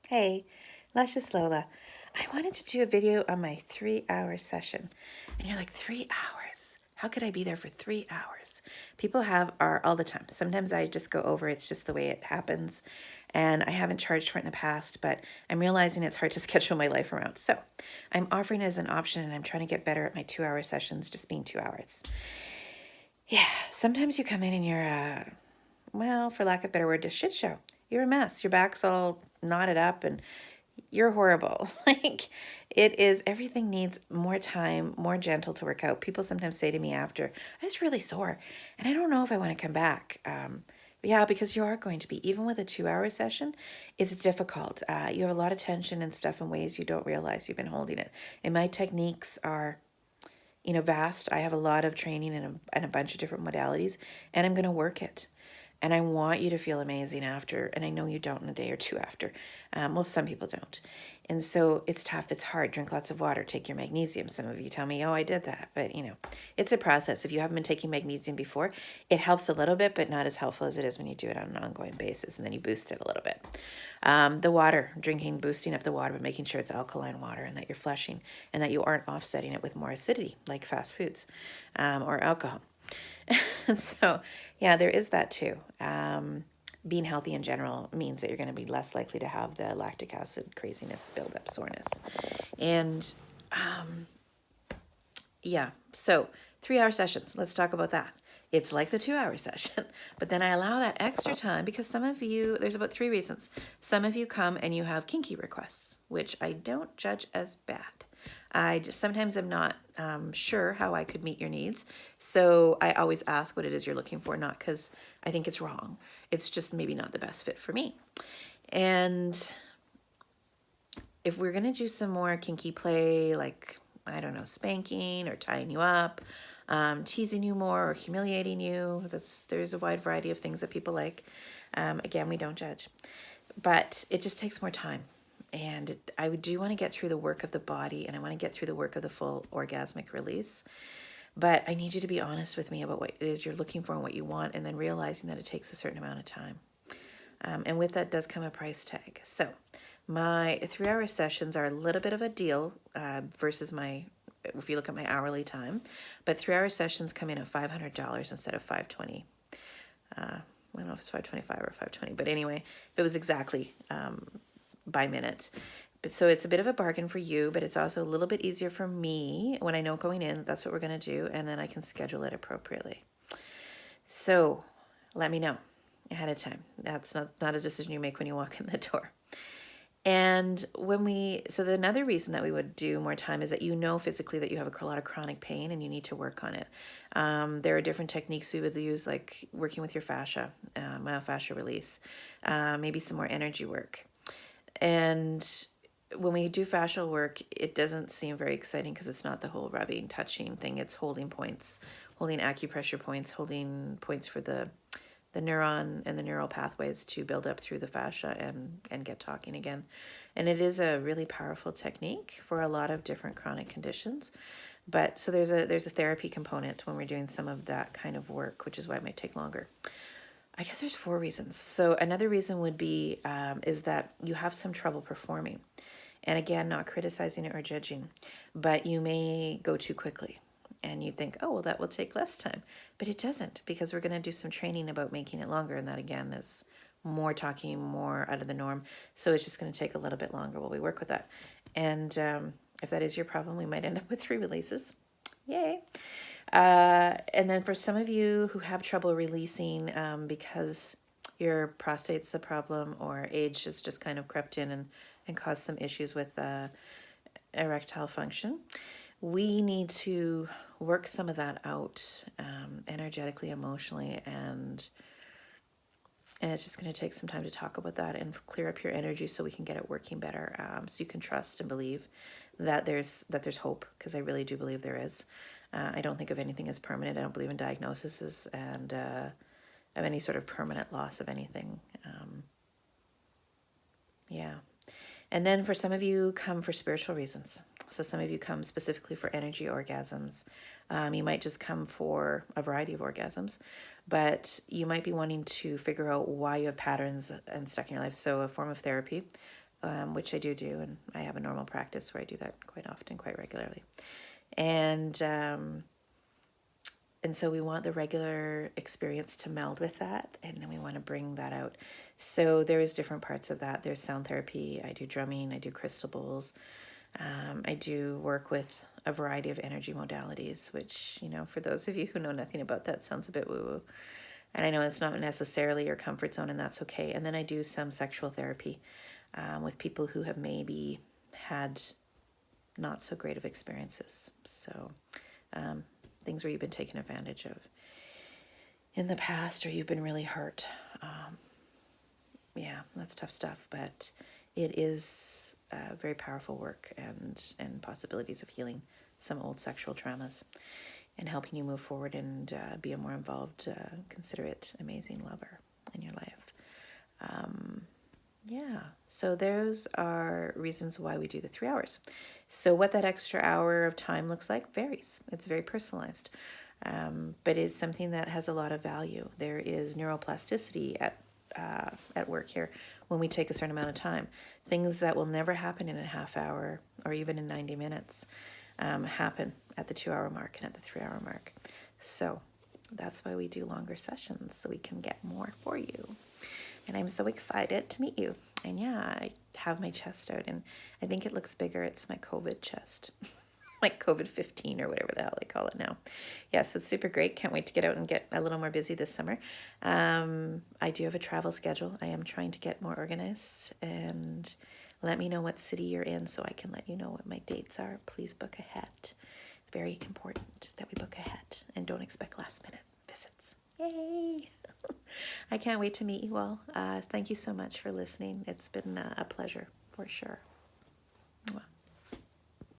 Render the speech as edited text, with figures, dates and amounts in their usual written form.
Hey, Luscious Lola. I wanted to do a video on my 3 hour session. And you're like, 3 hours? How could I be there for 3 hours? People are all the time. Sometimes I just go over, it's just the way it happens. And I haven't charged for it in the past, but I'm realizing it's hard to schedule my life around. So I'm offering it as an option and I'm trying to get better at my 2 hour sessions just being 2 hours. Yeah, sometimes you come in and you're, well, for lack of a better word, a shit show. You're a mess. Your back's all knotted up and you're horrible. Like it is, everything needs more time, more gentle to work out. People sometimes say to me after, I was really sore and I don't know if I want to come back. Yeah, because you are going to be, even with a 2 hour session, it's difficult. You have a lot of tension and stuff in ways you don't realize you've been holding it. And my techniques are, vast. I have a lot of training in a bunch of different modalities, and I'm going to work it. And I want you to feel amazing after. And I know you don't in a day or two after. Well, some people don't. And so it's tough. It's hard. Drink lots of water. Take your magnesium. Some of you tell me, oh, I did that. But, it's a process. If you haven't been taking magnesium before, it helps a little bit, but not as helpful as it is when you do it on an ongoing basis. And then you boost it a little bit. The water, drinking, boosting up the water, but making sure it's alkaline water and that you're flushing and that you aren't offsetting it with more acidity like fast foods or alcohol. And so, yeah, there is that too. Being healthy in general means that you're going to be less likely to have the lactic acid craziness, buildup, soreness. And yeah, so 3 hour sessions. Let's talk about that. It's like the 2 hour session, but then I allow that extra time because some of you, there's about 3 reasons. Some of you come and you have kinky requests, which I don't judge as bad. I just sometimes am not sure how I could meet your needs. So I always ask what it is you're looking for, not because I think it's wrong. It's just maybe not the best fit for me. And if we're going to do some more kinky play, like, I don't know, spanking or tying you up, teasing you more or humiliating you, there's a wide variety of things that people like. Again, we don't judge. But it just takes more time. And I do want to get through the work of the body and I want to get through the work of the full orgasmic release. But I need you to be honest with me about what it is you're looking for and what you want, and then realizing that it takes a certain amount of time. And with that does come a price tag. So my 3 hour sessions are a little bit of a deal versus if you look at my hourly time. But 3 hour sessions come in at $500 instead of $520. I don't know if it's $525 or $520, but anyway, if it was exactly by minute. But so it's a bit of a bargain for you, but it's also a little bit easier for me when I know going in, that's what we're going to do, and then I can schedule it appropriately. So let me know ahead of time. That's not a decision you make when you walk in the door. And another reason that we would do more time is that physically that you have a lot of chronic pain and you need to work on it. There are different techniques we would use, like working with your fascia, myofascial release, maybe some more energy work. And when we do fascial work, it doesn't seem very exciting because it's not the whole rubbing, touching thing. It's holding points, holding acupressure points, holding points for the neuron and the neural pathways to build up through the fascia and get talking again. And it is a really powerful technique for a lot of different chronic conditions. But so there's a therapy component when we're doing some of that kind of work, which is why it might take longer. I guess there's 4 reasons. So another reason would be is that you have some trouble performing. And again, not criticizing it or judging, but you may go too quickly. And you think, oh, well, that will take less time. But it doesn't, because we're going to do some training about making it longer. And that, again, is more talking, more out of the norm. So it's just going to take a little bit longer while we work with that. And if that is your problem, we might end up with 3 releases. Yay. And then for some of you who have trouble releasing because your prostate's a problem or age has just kind of crept in and caused some issues with erectile function, we need to work some of that out energetically, emotionally, and it's just going to take some time to talk about that and clear up your energy so we can get it working better, so you can trust and believe that there's hope, because I really do believe there is. I don't think of anything as permanent. I don't believe in diagnoses and of any sort of permanent loss of anything. Yeah. And then for some of you, come for spiritual reasons. So some of you come specifically for energy orgasms. You might just come for a variety of orgasms, but you might be wanting to figure out why you have patterns and stuck in your life. So a form of therapy which I do, and I have a normal practice where I do that quite often, quite regularly. And so we want the regular experience to meld with that, and then we want to bring that out. So there's different parts of that. There's sound therapy. I do drumming. I do crystal bowls. I do work with a variety of energy modalities, which, for those of you who know nothing about that, sounds a bit woo-woo. And I know it's not necessarily your comfort zone, and that's okay. And then I do some sexual therapy with people who have maybe had not so great of experiences. So things where you've been taken advantage of in the past, or you've been really hurt. Yeah, that's tough stuff, but it is very powerful work and possibilities of healing some old sexual traumas and helping you move forward and be a more involved, considerate, amazing lover in your life. Yeah, so those are reasons why we do the 3 hours. So what that extra hour of time looks like varies. It's very personalized, but it's something that has a lot of value. There is neuroplasticity at work here when we take a certain amount of time. Things that will never happen in a half hour or even in 90 minutes happen at the 2 hour mark and at the 3 hour mark. So that's why we do longer sessions, so we can get more for you. And I'm so excited to meet you. And yeah, I have my chest out, and I think it looks bigger. It's my COVID chest, like COVID-15 or whatever the hell they call it now. Yeah, so it's super great. Can't wait to get out and get a little more busy this summer. I do have a travel schedule. I am trying to get more organized, and let me know what city you're in so I can let you know what my dates are. Please book ahead. It's very important that we book ahead and don't expect last minute visits. Yay! I can't wait to meet you all. Thank you so much for listening. It's been a pleasure, for sure. Mwah.